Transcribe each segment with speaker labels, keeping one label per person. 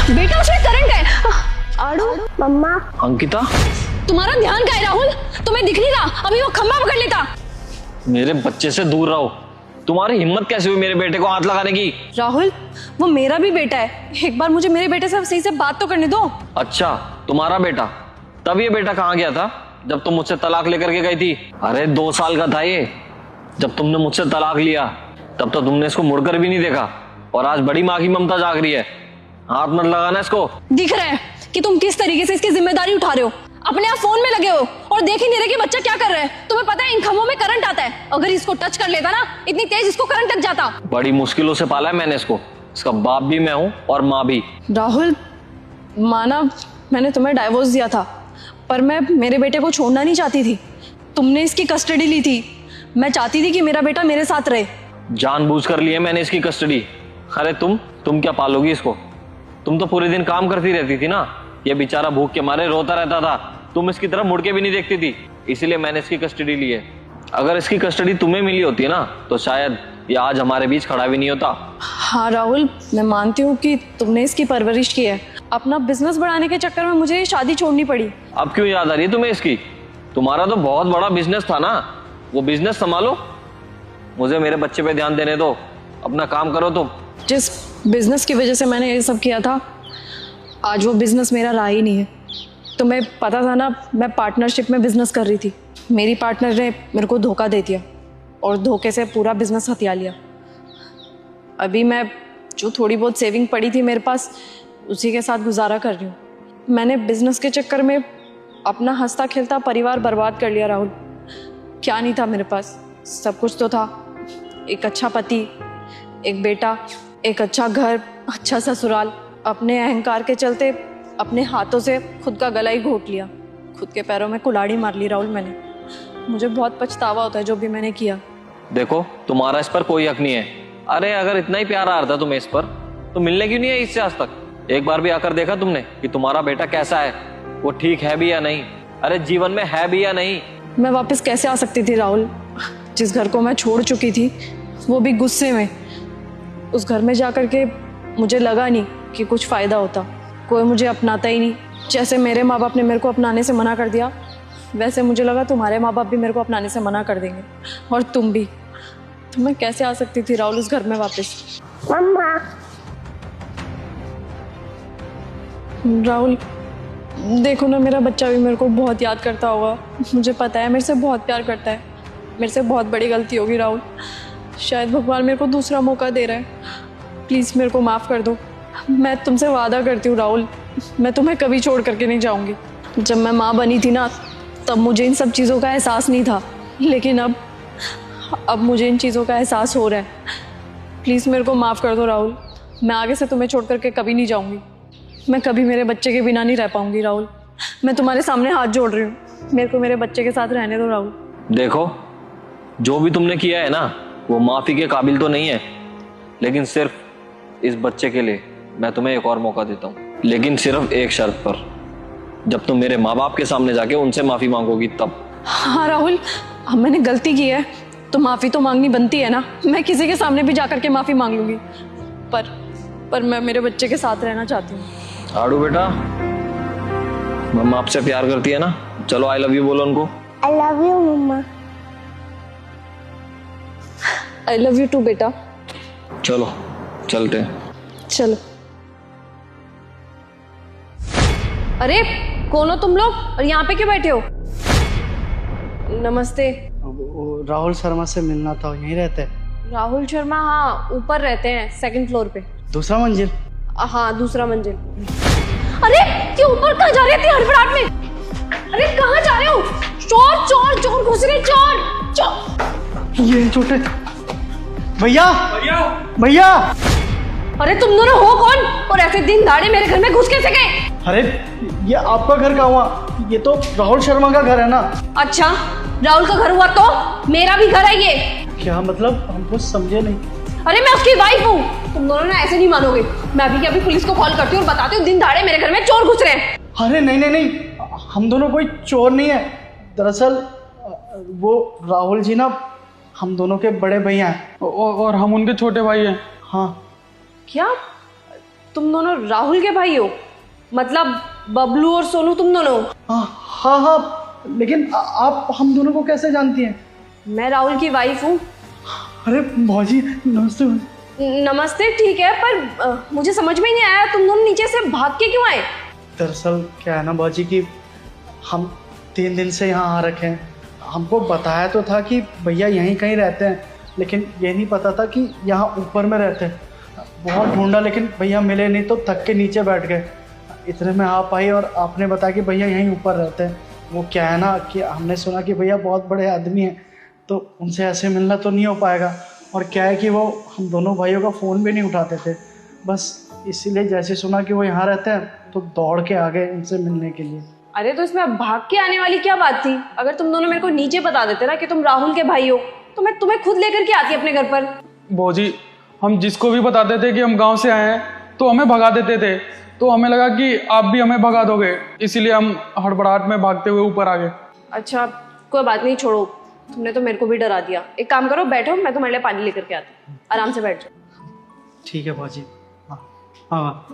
Speaker 1: बेटा उसमें करंट है। आड़ू
Speaker 2: मम्मा।
Speaker 3: अंकिता,
Speaker 1: तुम्हारा ध्यान कहाँ है राहुल? तुम्हें दिख नहीं रहा? अभी वो खंभा पकड़ लेता।
Speaker 3: मेरे बच्चे से दूर रहो। तुम्हारी हिम्मत कैसे हुई मेरे बेटे को हाथ लगाने की?
Speaker 1: राहुल वो मेरा भी बेटा है, एक बार मुझे मेरे बेटे से सही से बात तो करने दो।
Speaker 3: अच्छा, तुम्हारा बेटा। तब ये बेटा कहाँ गया था जब तुम मुझसे तलाक लेकर के गई थी? अरे 2 साल का था ये जब तुमने मुझसे तलाक लिया। तब तो तुमने इसको मुड़कर भी नहीं देखा, और आज बड़ी माँ की ममता जाग रही है। हाथ मत लगाना इसको।
Speaker 1: दिख रहा है कि तुम किस तरीके से इसकी जिम्मेदारी उठा रहे हो। अपने आप फोन में लगे हो और देख ही नहीं रहे कि बच्चा क्या कर रहा है। तुम्हें पता है इन खंभों में करंट आता है, अगर इसको टच कर लेता ना इतनी तेज इसको करंट लग जाता।
Speaker 3: बड़ी मुश्किलों से पाला है मैंने इसको। इसका बाप भी मैं हूँ और माँ भी।
Speaker 1: राहुल माना मैंने तुम्हें डाइवोर्स दिया था, पर मैं मेरे बेटे को छोड़ना नहीं चाहती थी। तुमने इसकी कस्टडी ली थी, मैं चाहती थी कि मेरा बेटा मेरे साथ रहे।
Speaker 3: जानबूझ कर लिए मैंने इसकी कस्टडी। अरे तुम क्या पालोगी इसको? तुम तो पूरे दिन काम करती रहती थी ना। ये बेचारा भूख के मारे रोता रहता था, तुम इसकी तरफ मुड़ के भी नहीं देखती थी, इसीलिए मैंने इसकी कस्टडी ली है। अगर इसकी कस्टडी तुम्हें मिली होती है ना तो शायद ये आज हमारे बीच खड़ा भी नहीं होता।
Speaker 1: हाँ राहुल, मैं मानती हूँ कि तुमने इसकी परवरिश की है। अपना बिजनेस बढ़ाने के चक्कर में मुझे शादी छोड़नी पड़ी।
Speaker 3: अब क्यों याद आ रही है तुम्हें इसकी? तुम्हारा तो बहुत बड़ा बिजनेस था ना, वो बिजनेस संभालो। मुझे मेरे बच्चे पे ध्यान देने दो, अपना काम करो तुम।
Speaker 1: जिस बिजनेस की वजह से मैंने ये सब किया था, आज वो बिजनेस मेरा रहा ही नहीं है। तुम्हें पता था ना, मैं पार्टनरशिप में बिजनेस कर रही थी। मेरी पार्टनर ने मेरे को धोखा दे दिया और धोखे से पूरा बिजनेस हथिया लिया। अभी मैं जो थोड़ी बहुत सेविंग पड़ी थी मेरे पास, उसी के साथ गुजारा कर रही हूँ। मैंने बिजनेस के चक्कर में अपना हंसता खेलता परिवार बर्बाद कर लिया राहुल। क्या नहीं था मेरे पास? सब कुछ तो था। एक अच्छा पति, एक बेटा, एक अच्छा घर, अच्छा ससुराल। अपने अहंकार के चलते अपने हाथों से खुद का गला ही घोट लिया, खुद के पैरों में कुल्हाड़ी मार ली राहुल मैंने। मुझे बहुत पछतावा होता है जो भी मैंने किया।
Speaker 3: देखो, तुम्हारा इस पर कोई हक नहीं है। अरे अगर इतना ही प्यार आ रहा था तुम्हें इस पर, तो मिलने क्यों नहीं है इससे आज तक? एक बार भी आकर देखा तुमने कि तुम्हारा बेटा कैसा है, वो ठीक है भी या नहीं? अरे जीवन में है भी या नहीं?
Speaker 1: मैं वापस कैसे आ सकती थी राहुल? जिस घर को मैं छोड़ चुकी थी, वो भी गुस्से में। उस घर में जाकर के मुझे लगा नहीं कि कुछ फ़ायदा होता। कोई मुझे अपनाता ही नहीं। जैसे मेरे माँ बाप ने मेरे को अपनाने से मना कर दिया, वैसे मुझे लगा तुम्हारे माँ बाप भी मेरे को अपनाने से मना कर देंगे, और तुम भी। तो मैं कैसे आ सकती थी राहुल उस घर में वापस?
Speaker 2: मम्मा।
Speaker 1: राहुल देखो ना, मेरा बच्चा भी मेरे को बहुत याद करता होगा। मुझे पता है मेरे से बहुत प्यार करता है। मेरे से बहुत बड़ी गलती होगी राहुल। शायद भगवान मेरे को दूसरा मौका दे रहा है। प्लीज़ मेरे को माफ़ कर दो। मैं तुमसे वादा करती हूँ राहुल, मैं तुम्हें कभी छोड़ करके नहीं जाऊँगी। जब मैं माँ बनी थी ना, तब मुझे इन सब चीज़ों का एहसास नहीं था, लेकिन अब मुझे इन चीज़ों का एहसास हो रहा है। प्लीज़ मेरे को माफ़ कर दो राहुल। मैं आगे से तुम्हें छोड़ करके कभी नहीं जाऊँगी। मैं कभी मेरे बच्चे के बिना नहीं रह पाऊँगी राहुल। मैं तुम्हारे सामने हाथ जोड़ रही हूँ, मेरे को मेरे बच्चे के साथ रहने दो राहुल।
Speaker 3: देखो, जो भी तुमने किया है ना, वो माफ़ी के काबिल तो नहीं है, लेकिन सिर्फ इस बच्चे के लिए मैं तुम्हें एक और मौका देता हूँ, लेकिन सिर्फ एक शर्त पर। जब तुम मेरे माँ बाप के सामने जाके उनसे माफ़ी मांगोगी तब।
Speaker 1: हाँ राहुल, अब मैंने गलती की है तो माफ़ी तो मांगनी बनती है ना। मैं किसी के सामने भी जाकर के माफ़ी मांग लूँगी, पर मैं मेरे बच्चे के साथ रहना चाहती हूँ।
Speaker 3: आड़ू बेटा, मम्मा आपसे प्यार करती है ना? चलो आई लव यू बोलो उनको।
Speaker 2: I love you mama.
Speaker 1: I love you too बेटा।
Speaker 3: चलो चलते हैं।
Speaker 1: चलो। अरे कौन हो तुम लोग और यहाँ पे क्यों बैठे हो? नमस्ते।
Speaker 4: राहुल शर्मा से मिलना था, यहीं रहते हैं?
Speaker 1: राहुल शर्मा? हाँ, ऊपर रहते हैं, 2nd फ्लोर पे।
Speaker 4: दूसरा मंजिल?
Speaker 1: हाँ, दूसरा मंजिल। अरे ये ऊपर कहाँ जा रहे थे हड़बड़ाहट में? अरे कहाँ जा रहे हो? चोर चोर चोर घुस रहे, चोर चोर।
Speaker 4: ये छोटे भैया, भैया भैया।
Speaker 1: अरे तुम दोनों हो कौन और ऐसे दिन दाड़े मेरे घर में घुस कैसे गए?
Speaker 4: अरे ये आपका घर कहाँ हुआ? ये तो राहुल शर्मा का घर है ना।
Speaker 1: अच्छा, राहुल का घर हुआ तो मेरा भी घर है ये।
Speaker 4: क्या मतलब? हम कुछ समझे नहीं।
Speaker 1: अरे मैं उसकी वाइफ हूँ। तुम दोनों ना ऐसे नहीं मानोगे। मैं अभी के अभी पुलिस को कॉल करती हूँ और बताती हूँ दिन दाड़े मेरे घर में चोर घुस रहे हैं।
Speaker 4: अरे नहीं नहीं नहीं, हम दोनों कोई चोर नहीं है। दरअसल वो राहुल जी ना हम दोनों के बड़े भैया हैं
Speaker 5: और हम उनके छोटे भाई हैं।
Speaker 4: हाँ।
Speaker 1: क्या? तुम दोनों राहुल के भाई हो? मतलब बबलू और सोनू तुम दोनों?
Speaker 4: हाँ हाँ, लेकिन आप हम दोनों को कैसे जानती हैं?
Speaker 1: मैं राहुल की वाइफ हूँ।
Speaker 4: अरे भौजी नमस्ते।
Speaker 1: नमस्ते ठीक है, पर मुझे समझ में ही नहीं आया तुम दोनों नीचे से भाग के क्यों आए?
Speaker 4: दरअसल क्या है ना भौजी कि हम 3 दिन से यहाँ आ रखे हैं। हमको बताया तो था कि भैया यहीं कहीं रहते हैं, लेकिन ये नहीं पता था कि यहाँ ऊपर में रहते हैं। बहुत ढूंढा लेकिन भैया मिले नहीं, तो थक के नीचे बैठ गए। इतने में आप आई और आपने बताया कि भैया यहीं ऊपर रहते हैं। वो क्या है ना कि हमने सुना कि भैया बहुत बड़े आदमी हैं, तो उनसे ऐसे मिलना तो नहीं हो पाएगा। और क्या है कि वो हम दोनों भाइयों का फ़ोन भी नहीं उठाते थे, बस इसीलिए जैसे सुना कि वो यहाँ रहते हैं तो दौड़ के आ गए उनसे मिलने के लिए।
Speaker 1: अरे तो इसमें अब भाग के आने वाली क्या बात थी? अगर तुम दोनों मेरे को नीचे बता देते ना कि तुम राहुल के भाई हो, तो मैं तुम्हें खुद लेकर के आती अपने घर पर।
Speaker 2: भौजी, हम जिसको भी बताते थे कि हम गांव से आए हैं तो हमें भगा देते थे, तो हमें लगा कि आप भी हमें भगा दोगे, इसीलिए हम हड़बड़ाहट में भागते हुए ऊपर आ गए।
Speaker 1: अच्छा कोई बात नहीं, छोड़ो, तुमने तो मेरे को भी डरा दिया। एक काम करो, बैठो, मैं तुम्हारे लिए पानी लेकर के आती हूँ, आराम से बैठ जाओ।
Speaker 4: ठीक है भौजी। हाँ हाँ।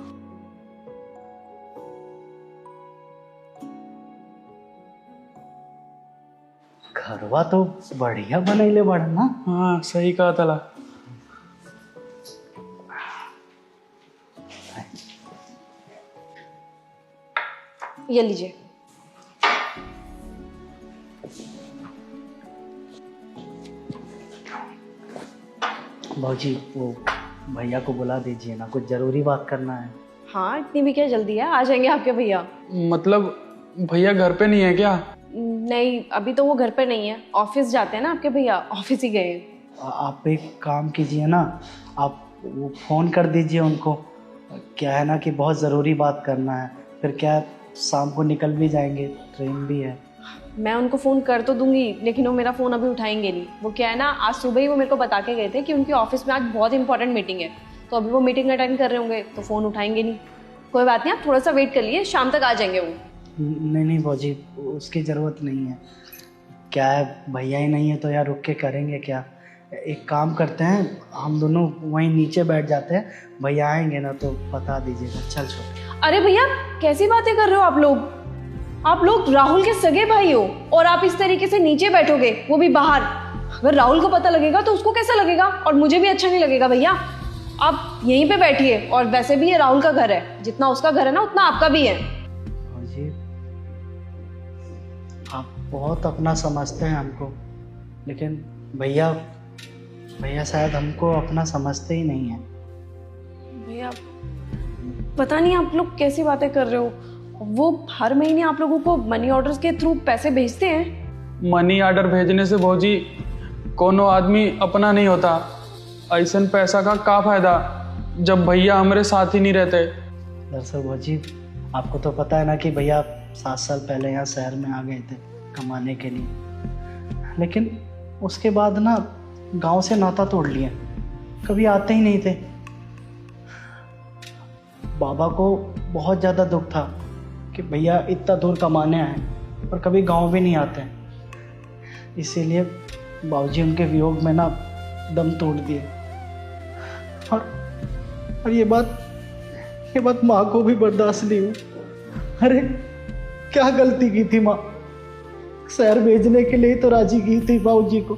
Speaker 4: घरवा तो बढ़िया बनैले बड़ा ना।
Speaker 2: हाँ सही कहा तला।
Speaker 1: ये लीजिए।
Speaker 4: भौजी वो भैया को बुला दीजिए ना, कुछ जरूरी बात करना है।
Speaker 1: हाँ इतनी भी क्या जल्दी है, आ जाएंगे आपके भैया।
Speaker 2: मतलब भैया घर पे नहीं है क्या?
Speaker 1: नहीं अभी तो वो घर पे नहीं है, ऑफिस जाते हैं ना आपके भैया, ऑफिस ही गए हैं।
Speaker 4: आप एक काम कीजिए ना, आप वो फ़ोन कर दीजिए उनको। क्या है ना कि बहुत ज़रूरी बात करना है, फिर क्या शाम को निकल भी जाएंगे, ट्रेन भी है।
Speaker 1: मैं उनको फ़ोन कर तो दूंगी, लेकिन वो मेरा फ़ोन अभी उठाएंगे नहीं। वो क्या है ना, आज सुबह ही वो मेरे को बता के गए थे कि उनके ऑफिस में आज बहुत इंपॉर्टेंट मीटिंग है, तो अभी वो मीटिंग अटेंड कर रहे होंगे, तो फ़ोन उठाएंगे नहीं। कोई बात नहीं, आप थोड़ा सा वेट कर लिए, शाम तक आ जाएंगे वो।
Speaker 4: नहीं भौजी, उसकी ज़रूरत नहीं है। क्या है, भैया ही नहीं है तो यार रुक के करेंगे क्या। एक काम करते हैं, हम दोनों वहीं नीचे बैठ जाते हैं, भैया आएंगे ना तो बता दीजिएगा। चल छोड़।
Speaker 1: अरे भैया कैसी बातें कर रहे हो आप लोग? आप लोग राहुल के सगे भाई हो और आप इस तरीके से नीचे बैठोगे, वो भी बाहर। अगर राहुल को पता लगेगा तो उसको कैसा लगेगा, और मुझे भी अच्छा नहीं लगेगा। भैया आप यहीं पे बैठिए, और वैसे भी ये राहुल का घर है, जितना उसका घर है ना उतना आपका भी है।
Speaker 4: भौजी आप बहुत अपना समझते हैं हमको, लेकिन भैया शायद हमको अपना समझते ही नहीं है।
Speaker 1: भैया पता नहीं आप लोग कैसी बातें कर रहे हो। वो हर महीने आप लोगों को मनी ऑर्डर्स के थ्रू पैसे भेजते हैं।
Speaker 2: मनी ऑर्डर भेजने से भौजी कोनो आदमी अपना नहीं होता। ऐसन पैसा का फायदा जब भैया हमारे साथ ही नहीं रहते।
Speaker 4: दरअसल भौजी आपको तो पता है ना कि भैया 7 साल पहले यहाँ शहर में आ गए थे कमाने के लिए, लेकिन उसके बाद ना गांव से नाता तोड़ लिया, कभी आते ही नहीं थे। बाबा को बहुत ज़्यादा दुख था कि भैया इतना दूर कमाने आए और कभी गांव भी नहीं आते, इसीलिए बाबूजी उनके वियोग में ना दम तोड़ दिए। और ये बात माँ को भी बर्दाश्त नहीं हुई। अरे क्या गलती की थी माँ, शहर भेजने के लिए तो राजी की थी बाबूजी को,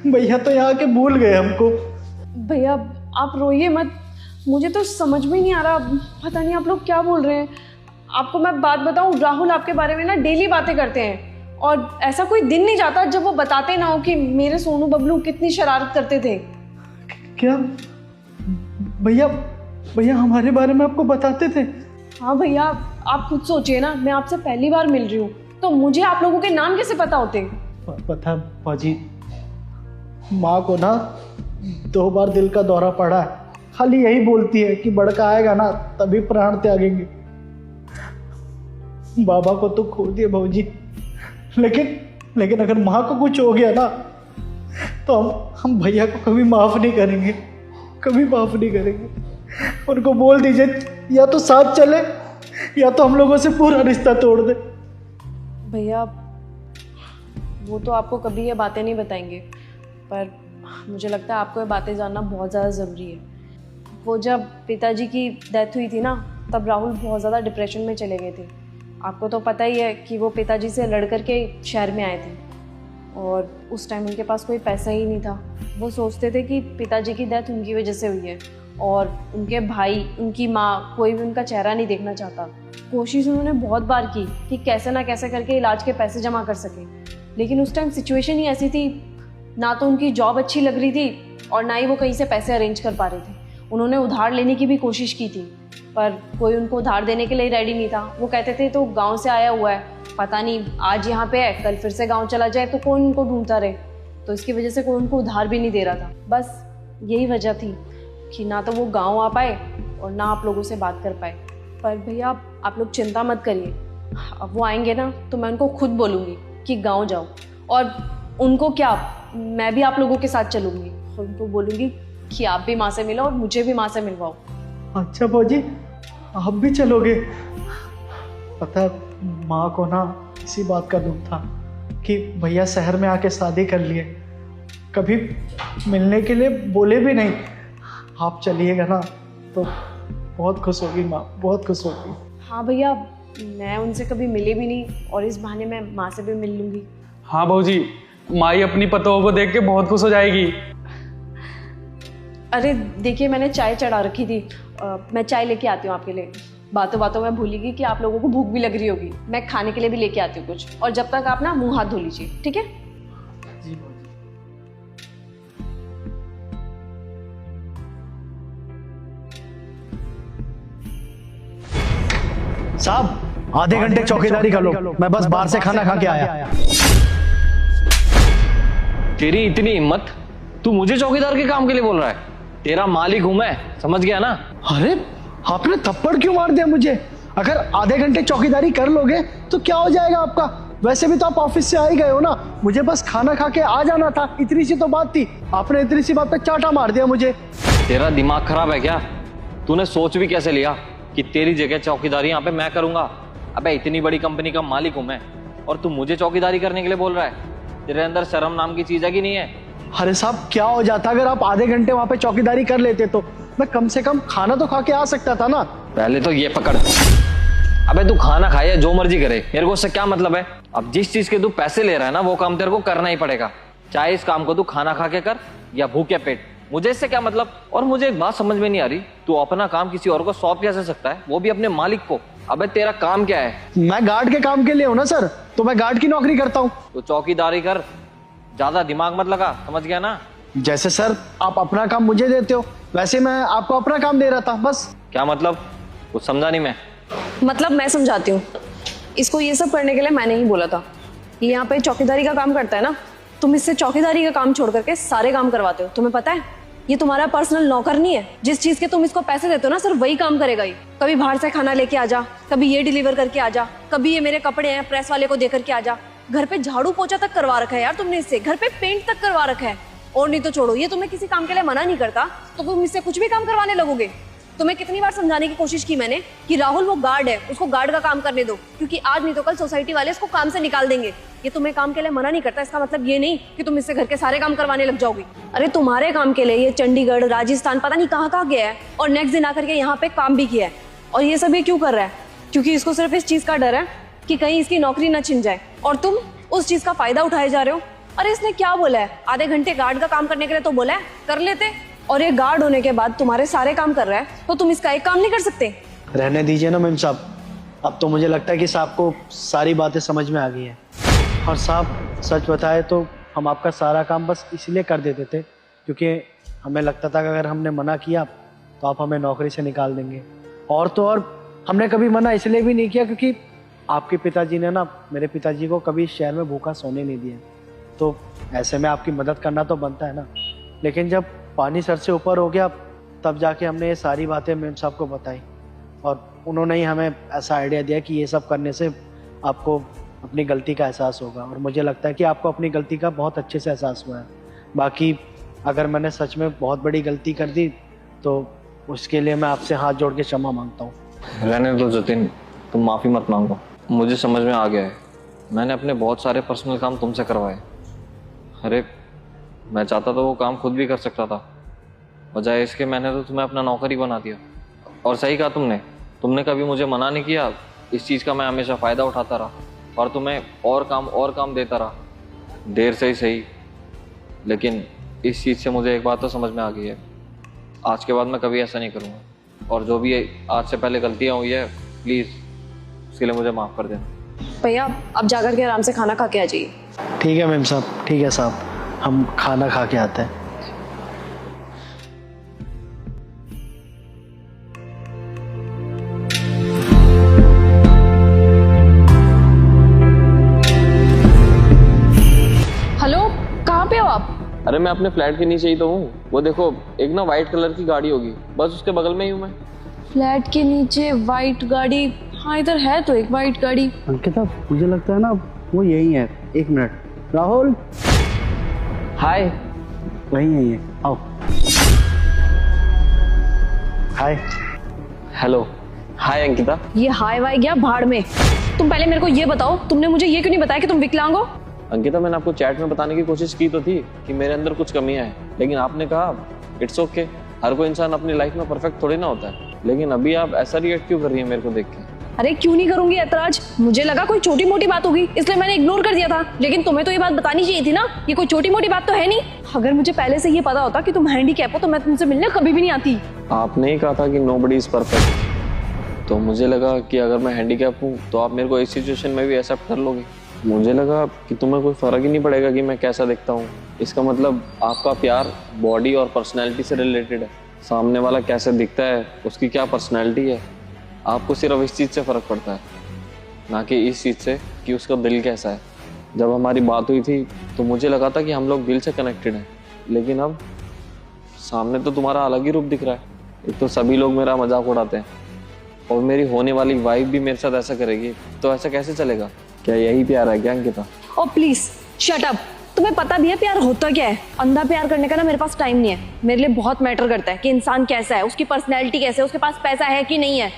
Speaker 4: भैया तो यहाँ के भूल गए हमको।
Speaker 1: भैया आप रोइए मत, मुझे तो समझ में नहीं आ रहा, पता नहीं आप लोग क्या बोल रहे हैं। आपको मैं बात बताऊं, राहुल आपके बारे में ना डेली बातें करते हैं, और ऐसा कोई दिन नहीं जाता जब वो बताते ना हो कि मेरे सोनू बबलू कितनी शरारत करते थे।
Speaker 4: क्या भैया हमारे बारे में आपको बताते थे?
Speaker 1: हाँ भैया आप खुद सोचिए ना, मैं आपसे पहली बार मिल रही हूँ, तो मुझे आप लोगों के नाम कैसे पता होते?
Speaker 4: पता बाजी, माँ को ना 2 बार दिल का दौरा पड़ा है, खाली यही बोलती है कि बड़का आएगा ना तभी प्राण त्यागेंगे। बाबा को तो खो दिए भाजी, लेकिन अगर माँ को कुछ हो गया ना तो हम भैया को कभी माफ़ नहीं करेंगे, कभी माफ़ नहीं करेंगे। उनको बोल दीजिए या तो साथ चले या तो हम लोगों से पूरा रिश्ता तोड़ दे।
Speaker 1: भैया वो तो आपको कभी ये बातें नहीं बताएंगे, पर मुझे लगता है आपको ये बातें जानना बहुत ज़्यादा ज़रूरी है। वो जब पिताजी की डेथ हुई थी ना, तब राहुल बहुत ज़्यादा डिप्रेशन में चले गए थे। आपको तो पता ही है कि वो पिताजी से लड़ कर के शहर में आए थे और उस टाइम उनके पास कोई पैसा ही नहीं था। वो सोचते थे कि पिताजी की डेथ उनकी वजह से हुई है और उनके भाई, उनकी माँ, कोई भी उनका चेहरा नहीं देखना चाहता। कोशिश उन्होंने बहुत बार की कि कैसे ना कैसे करके इलाज के पैसे जमा कर सकें, लेकिन उस टाइम सिचुएशन ही ऐसी थी, ना तो उनकी जॉब अच्छी लग रही थी और ना ही वो कहीं से पैसे अरेंज कर पा रहे थे। उन्होंने उधार लेने की भी कोशिश की थी, पर कोई उनको उधार देने के लिए रेडी नहीं था। वो कहते थे तो गांव से आया हुआ है, पता नहीं आज यहाँ पे है, कल फिर से गांव चला जाए तो कौन उनको ढूंढता रहे। तो इसकी वजह से कोई उनको उधार भी नहीं दे रहा था। बस यही वजह थी कि ना तो वो गांव आ पाए और ना आप लोगों से बात कर पाए। पर भैया आप लोग चिंता मत करिए, अब वो आएंगे ना तो मैं उनको खुद बोलूँगी कि गाँव जाओ, और उनको क्या, मैं भी आप लोगों के साथ चलूँगी और उनको बोलूँगी कि आप भी माँ से मिलो और मुझे भी माँ से मिलवाओ।
Speaker 4: अच्छा भौजी, आप भी चलोगे? पता है, माँ को ना इसी बात का दुख था कि भैया शहर में आके शादी कर लिए, कभी मिलने के लिए बोले भी नहीं। आप चलिएगा ना तो बहुत खुश होगी माँ, बहुत खुश होगी।
Speaker 1: हाँ भैया, मैं उनसे कभी मिले भी नहीं और इस बहाने मैं माँ से भी मिल लूँगी।
Speaker 2: हाँ भाजी, माई अपनी पतों को देख के बहुत खुश हो जाएगी।
Speaker 1: अरे देखिए, मैंने चाय चढ़ा रखी थी, मैं चाय लेके आती हूँ आपके लिए। बातों बातों में भूलेगी कि आप लोगों को भूख भी लग रही होगी। मैं खाने के लिए भी लेके आती हूँ कुछ, और जब तक आप ना मुंह हाथ धो लीजिए, ठीक है?
Speaker 4: जी भौजी।
Speaker 5: साहब, आधे घंटे चौकीदारी कर लो, मैं बस बाहर से खाना खा के आया।
Speaker 3: तेरी इतनी हिम्मत, तू मुझे चौकीदार के काम के लिए बोल रहा है? तेरा मालिक हूं मैं, समझ गया ना?
Speaker 5: अरे आपने थप्पड़ क्यों मार दिया मुझे? अगर आधे घंटे चौकीदारी कर लोगे तो क्या हो जाएगा आपका? वैसे भी तो आप ऑफिस से आ ही गए हो ना, मुझे बस खाना खा के आ जाना था, इतनी सी तो बात थी। आपने इतनी सी बात पे चाटा मार दिया मुझे।
Speaker 3: तेरा दिमाग खराब है क्या? तूने सोच भी कैसे लिया कि तेरी जगह चौकीदारी यहाँ पे मैं करूंगा? अबे इतनी बड़ी कंपनी का मालिक हूं मैं, और तू मुझे चौकीदारी करने के लिए बोल रहा है? तेरे अंदर शर्म नाम की चीज है कि नहीं है?
Speaker 5: अरे साहब, क्या हो जाता अगर आप आधे घंटे वहां पे चौकीदारी कर लेते तो? मैं कम से कम खाना तो खा के आ सकता था ना।
Speaker 3: पहले तो ये पकड़। अबे तू खाना खाए या जो मर्जी करे, मेरे को उससे क्या मतलब है? अब जिस चीज के तू पैसे ले रहा है ना, वो काम तेरे को करना ही पड़ेगा, चाहे इस काम को तू खाना खा के कर या भूखे पेट। मुझे इससे क्या मतलब? और मुझे एक बात समझ में नहीं आ रही, तू अपना काम किसी और को सौंप कैसे सकता है, वो भी अपने मालिक को? अबे तेरा काम क्या है?
Speaker 5: मैं गार्ड के काम के लिए हूं ना सर, तो मैं गार्ड की नौकरी करता हूँ।
Speaker 3: तो चौकीदारी कर, ज्यादा दिमाग मत लगा, समझ गया ना?
Speaker 5: जैसे सर आप अपना काम मुझे देते हो, वैसे मैं आपको अपना काम दे रहा था, बस।
Speaker 3: क्या मतलब? कुछ समझा नहीं मैं।
Speaker 1: मतलब मैं समझाती हूँ। इसको ये सब करने के लिए मैंने ही बोला था। ये यहाँ पे चौकीदारी का काम करता है ना, तुम इससे चौकीदारी का काम छोड़ करके सारे काम करवाते हो। तुम्हें पता है ये तुम्हारा पर्सनल नौकर नहीं है। जिस चीज के तुम इसको पैसे देते हो ना, सिर्फ वही काम करेगा ही। कभी बाहर से खाना लेके आ जा, कभी ये डिलीवर करके आ जा, कभी ये मेरे कपड़े हैं प्रेस वाले को दे करके आ जा। घर पे झाड़ू पोछा तक करवा रखा है यार तुमने इससे, घर पे पेंट तक करवा रखा है। और नहीं तो छोड़ो, ये तुम्हें किसी काम के लिए मना नहीं करता तो तुम इससे कुछ भी काम करवाने लगोगे। तुम्हें कितनी बार समझाने की कोशिश की मैंने कि राहुल वो गार्ड है, उसको गार्ड का काम करने दो, क्योंकि आज नहीं तो कल सोसाइटी वाले इसको काम से निकाल देंगे। ये तुम्हें काम के लिए मना नहीं करता, इसका मतलब ये नहीं कि तुम इससे घर के सारे काम करवाने लग जाओगी। अरे तुम्हारे काम के लिए ये चंडीगढ़, राजस्थान, पता नहीं कहाँ गया है, और नेक्स्ट दिन आकर के यहाँ पे काम भी किया है। और ये सब ये क्यों कर रहा है? क्योंकि इसको सिर्फ इस चीज का डर है कि कहीं इसकी नौकरी न छिन जाए, और तुम उस चीज का फायदा उठाए जा रहे हो। अरे इसने क्या बोला है? आधे घंटे गार्ड का काम करने के लिए तो बोला है, कर लेते। और ये गार्ड होने के बाद तुम्हारे सारे काम कर रहा है, तो तुम इसका एक काम नहीं कर सकते?
Speaker 5: रहने दीजिए ना मैम साहब, अब तो मुझे लगता है कि साहब को सारी बातें समझ में आ गई हैं। और साहब सच बताए तो हम आपका सारा काम बस इसलिए कर देते थे क्योंकि हमें लगता था कि अगर हमने मना किया तो आप हमें नौकरी से निकाल देंगे। और तो और हमने कभी मना इसलिए भी नहीं किया क्योंकि आपके पिताजी ने ना मेरे पिताजी को कभी शहर में भूखा सोने नहीं दिया, तो ऐसे में आपकी मदद करना तो बनता है ना। लेकिन जब पानी सर से ऊपर हो गया तब जाके हमने ये सारी बातें मैम साहब को बताई, और उन्होंने ही हमें ऐसा आइडिया दिया कि ये सब करने से आपको अपनी गलती का एहसास होगा। और मुझे लगता है कि आपको अपनी गलती का बहुत अच्छे से एहसास हुआ है। बाकी अगर मैंने सच में बहुत बड़ी गलती कर दी तो उसके लिए मैं आपसे हाथ जोड़ के क्षमा मांगता हूँ।
Speaker 3: रहने दो जतिन, तुम माफ़ी मत मांगो। मुझे समझ में आ गया है, मैंने अपने बहुत सारे पर्सनल काम तुमसे करवाए। अरे मैं चाहता तो वो काम खुद भी कर सकता था, वजह इसके मैंने तो तुम्हें अपना नौकर ही बना दिया। और सही कहा तुमने कभी मुझे मना नहीं किया। इस चीज़ का मैं हमेशा फ़ायदा उठाता रहा और तुम्हें और काम देता रहा, देर से ही सही। लेकिन इस चीज़ से मुझे एक बात तो समझ में आ गई है, आज के बाद मैं कभी ऐसा नहीं करूँगा। और जो भी आज से पहले गलतियाँ हुई है, प्लीज़ उसके लिए मुझे माफ़ कर देना।
Speaker 1: भैया अब जाकर के आराम से खाना खा के आ जाइए।
Speaker 5: ठीक है मैम साहब, ठीक है साहब, हम खाना खा के आते हैं।
Speaker 1: हेलो, कहाँ पे हो आप?
Speaker 3: अरे मैं अपने फ्लैट के नीचे ही तो हूँ। वो देखो, एक ना वाइट कलर की गाड़ी होगी, बस उसके बगल में ही हूँ मैं।
Speaker 1: फ्लैट के नीचे वाइट गाड़ी? हाँ, इधर है तो एक वाइट गाड़ी।
Speaker 4: अंकिता, मुझे लगता है ना वो यही है। एक मिनट, राहुल,
Speaker 3: हाय।
Speaker 4: वही है ये, आओ। हाय।
Speaker 3: हेलो। हाय अंकिता।
Speaker 1: ये हाय वाई गया भाड़ में। तुम पहले मेरे को ये बताओ, तुमने मुझे ये क्यों नहीं बताया कि तुम विकलांग हो?
Speaker 3: अंकिता, मैंने आपको चैट में बताने की कोशिश की तो थी कि मेरे अंदर कुछ कमियां हैं, लेकिन आपने कहा इट्स ओके। हर कोई इंसान अपनी लाइफ में परफेक्ट थोड़ी ना होता है। लेकिन अभी आप ऐसा रिएक्ट क्यों कर रही हैं मेरे को देख के?
Speaker 1: अरे क्यों नहीं करूंगी ऐतराज, मुझे लगा कोई छोटी मोटी बात होगी इसलिए मैंने इग्नोर कर दिया था। लेकिन तुम्हें तो ये बात बतानी चाहिए थी ना, ये कोई छोटी मोटी बात तो है नहीं। अगर मुझे पहले से ये पता होता कि तुम हैंडीकैप हो तो मैं तुमसे मिलने कभी भी नहीं आती।
Speaker 3: आपने ही कहा था कि नोबडी इज परफेक्ट, तो मुझे लगा कि अगर मैं हैंडीकैप हूँ तो आप मेरे को इस सिचुएशन में भी एक्सेप्ट कर लोगे। मुझे लगा कि तुम्हें कोई फर्क ही नहीं पड़ेगा कि मैं कैसा दिखता हूँ। इसका मतलब आपका प्यार बॉडी और पर्सनैलिटी से रिलेटेड है। सामने वाला कैसे दिखता है, उसकी क्या पर्सनैलिटी है, आपको सिर्फ इस चीज़ से फ़र्क पड़ता है, ना कि इस चीज़ से कि उसका दिल कैसा है। जब हमारी बात हुई थी तो मुझे लगा था कि हम लोग दिल से कनेक्टेड हैं, लेकिन अब सामने तो तुम्हारा अलग ही रूप दिख रहा है। एक तो सभी लोग मेरा मजाक उड़ाते हैं और मेरी होने वाली वाइफ भी मेरे साथ ऐसा करेगी, तो ऐसा कैसे चलेगा? क्या यही प्यार है क्या अंकिता?
Speaker 1: ओ प्लीज शट अप। तुम्हें पता भी है प्यार होता क्या है? अंधा प्यार करने का ना मेरे पास टाइम नहीं है। मेरे लिए बहुत मैटर करता है कि इंसान कैसा है, उसकी पर्सनैलिटी कैसे है, उसके पास पैसा है कि नहीं है।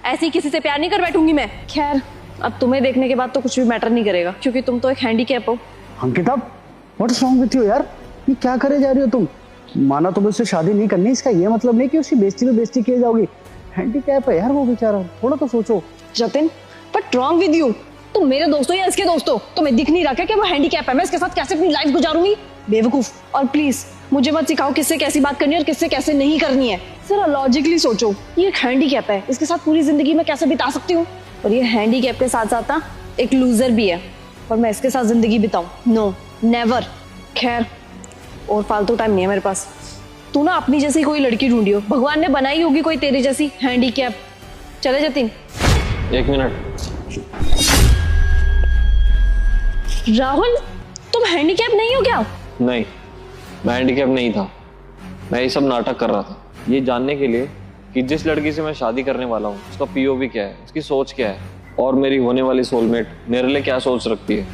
Speaker 1: ऐसे ही किसी से प्यार नहीं कर बैठूंगी मैं। खैर, अब तुम्हें देखने के बाद तो कुछ भी मैटर नहीं करेगा, क्योंकि तुम तो एक हैंडीकैप हो।
Speaker 4: Ankita, what's wrong with you यार? ये क्या करे जा रही हो तुम? माना तुम्हें उससे शादी नहीं करनी, इसका ये मतलब नहीं कि उसकी बेइज्जती में बेइज्जती किए जाओगी। हैंडीकैप है यार वो बेचारा, थोड़ा तो सोचो।
Speaker 1: Jatin, but wrong with you. तुम मेरे दोस्त हो या इसके दोस्त हो? तुम्हें दिख नहीं रहा क्या कि वो हैंडीकैप है? मैं इसके साथ कैसे अपनी लाइफ गुजारूंगी? बेवकूफ। और प्लीज मुझे मत सिखाओ किससे कैसी बात करनी है और किससे कैसे नहीं करनी है। जरा लॉजिकली सोचो, ये एक हैंडीकैप है, इसके साथ पूरी जिंदगी में कैसे बिता सकती हूँ? और ये हैंडीकैप के साथ साथ ना एक लूजर भी है, और मैं इसके साथ जिंदगी बिताऊं? No, never. खैर, और फालतू टाइम नहीं है मेरे पास। तू ना अपनी जैसी कोई लड़की ढूंढी हो, भगवान ने बनाई होगी कोई तेरी जैसी हैंडीकैप। चले जतिन।
Speaker 3: एक मिनट।
Speaker 1: राहुल, तुम हैंडीकैप नहीं हो क्या?
Speaker 3: नहीं, मैं हैंडीकैप नहीं था। मैं ये सब नाटक कर रहा था ये जानने के लिए कि जिस लड़की से मैं शादी करने वाला हूँ उसका पीओवी क्या है, उसकी सोच क्या है, और मेरी होने वाली सोलमेट मेरे लिए क्या सोच रखती है।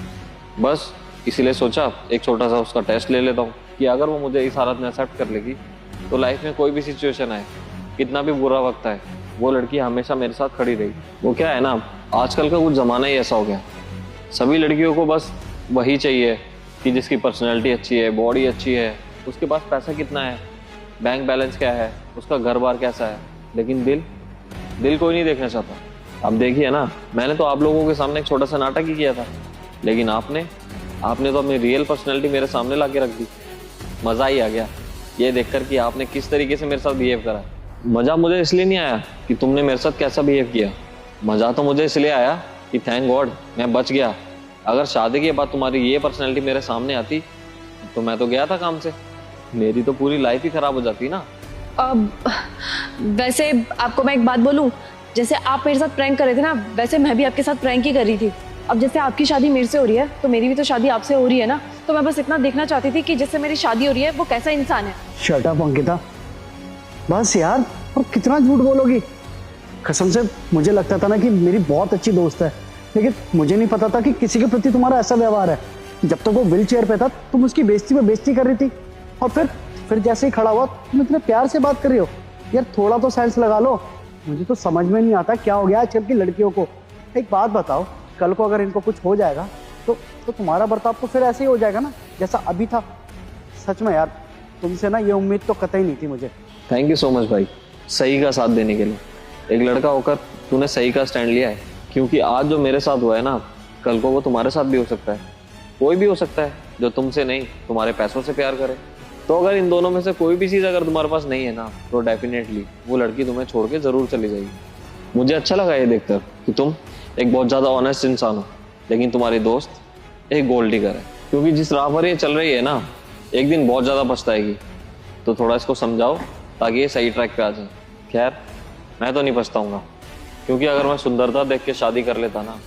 Speaker 3: बस इसीलिए सोचा एक छोटा सा उसका टेस्ट ले लेता हूँ कि अगर वो मुझे इस हालत में एक्सेप्ट कर लेगी तो लाइफ में कोई भी सिचुएशन आए, कितना भी बुरा वक्त आए, वो लड़की हमेशा मेरे साथ खड़ी रहेगी। वो क्या है ना, आजकल का कुछ ज़माना ही ऐसा हो गया, सभी लड़कियों को बस वही चाहिए कि जिसकी पर्सनैलिटी अच्छी है, बॉडी अच्छी है, उसके पास पैसा कितना है, बैंक बैलेंस क्या है, उसका घर बार कैसा है, लेकिन दिल कोई नहीं देखना चाहता। अब देखिए ना, मैंने तो आप लोगों के सामने एक छोटा सा नाटक ही किया था, लेकिन आपने तो अपनी रियल पर्सनैलिटी मेरे सामने ला के रख दी। मज़ा ही आ गया ये देखकर कि आपने किस तरीके से मेरे साथ बिहेव करा। मज़ा मुझे इसलिए नहीं आया कि तुमने मेरे साथ कैसा बिहेव किया, मज़ा तो मुझे इसलिए आया कि थैंक गॉड मैं बच गया। अगर शादी के बाद तुम्हारी ये पर्सनैलिटी मेरे सामने आती तो मैं तो गया था काम से, मेरी तो पूरी लाइफ ही खराब हो जाती ना।
Speaker 1: अब वैसे आपको मैं एक बात बोलूं, जैसे आप मेरे साथ प्रैंक कर रहे थे ना, वैसे मैं भी आपके साथ प्रैंक ही कर रही थी। अब जैसे आपकी शादी मेरे से हो रही है तो मेरी भी तो शादी आपसे हो रही है ना, तो मैं बस इतना देखना चाहती थी कि जिससे मेरी शादी हो रही है वो कैसा इंसान है।
Speaker 4: शट अप अंकिता, बस यार, और कितना झूठ बोलोगी? कसम से मुझे लगता था ना कि मेरी बहुत अच्छी दोस्त है, लेकिन मुझे नहीं पता था कि किसी के प्रति तुम्हारा ऐसा व्यवहार है। जब तक वो व्हील चेयर पे था तुम उसकी बेइज्जती में बेइज्जती कर रही थी, और फिर जैसे ही खड़ा हुआ तुम इतने प्यार से बात कर रही हो। यार थोड़ा तो सेंस लगा लो। मुझे तो समझ में नहीं आता क्या हो गया आजकल की लड़कियों को। एक बात बताओ, कल को अगर इनको कुछ हो जाएगा तो तुम्हारा बर्ताव तो फिर ऐसे ही हो जाएगा ना जैसा अभी था। सच में यार, तुमसे ना ये उम्मीद तो कतई नहीं थी मुझे।
Speaker 3: थैंक यू सो मच भाई, सही का साथ देने के लिए। एक लड़का होकर तूने सही का स्टैंड लिया है, क्योंकि आज जो मेरे साथ हुआ है ना, कल को वो तुम्हारे साथ भी हो सकता है। कोई भी हो सकता है जो तुमसे नहीं, तुम्हारे पैसों से प्यार करे। तो अगर इन दोनों में से कोई भी चीज़ अगर तुम्हारे पास नहीं है ना, तो डेफिनेटली वो लड़की तुम्हें छोड़ के ज़रूर चली जाएगी। मुझे अच्छा लगा ये देखकर कि तुम एक बहुत ज़्यादा ऑनेस्ट इंसान हो, लेकिन तुम्हारी दोस्त एक गोल्ड डिगर है। क्योंकि जिस राह पर ये चल रही है ना, एक दिन बहुत ज़्यादा पछताएगी। तो थोड़ा इसको समझाओ ताकि ये सही ट्रैक पे आ जाए। खैर, मैं तो नहीं पछताऊंगा, क्योंकि अगर मैं सुंदरता देख के शादी कर लेता ना,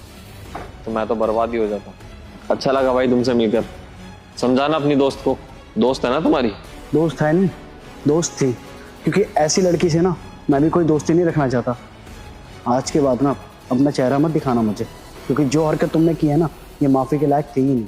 Speaker 3: तो मैं तो बर्बाद ही हो जाता। अच्छा लगा भाई तुमसे मिलकर। समझाना अपनी दोस्त को, दोस्त है ना तुम्हारी।
Speaker 5: दोस्त है नहीं, दोस्त थी, क्योंकि ऐसी लड़की से ना मैं भी कोई दोस्ती नहीं रखना चाहता। आज के बाद ना अपना चेहरा मत दिखाना मुझे, क्योंकि जो हरकत तुमने की है ना, ये माफ़ी के लायक थी ही नहीं।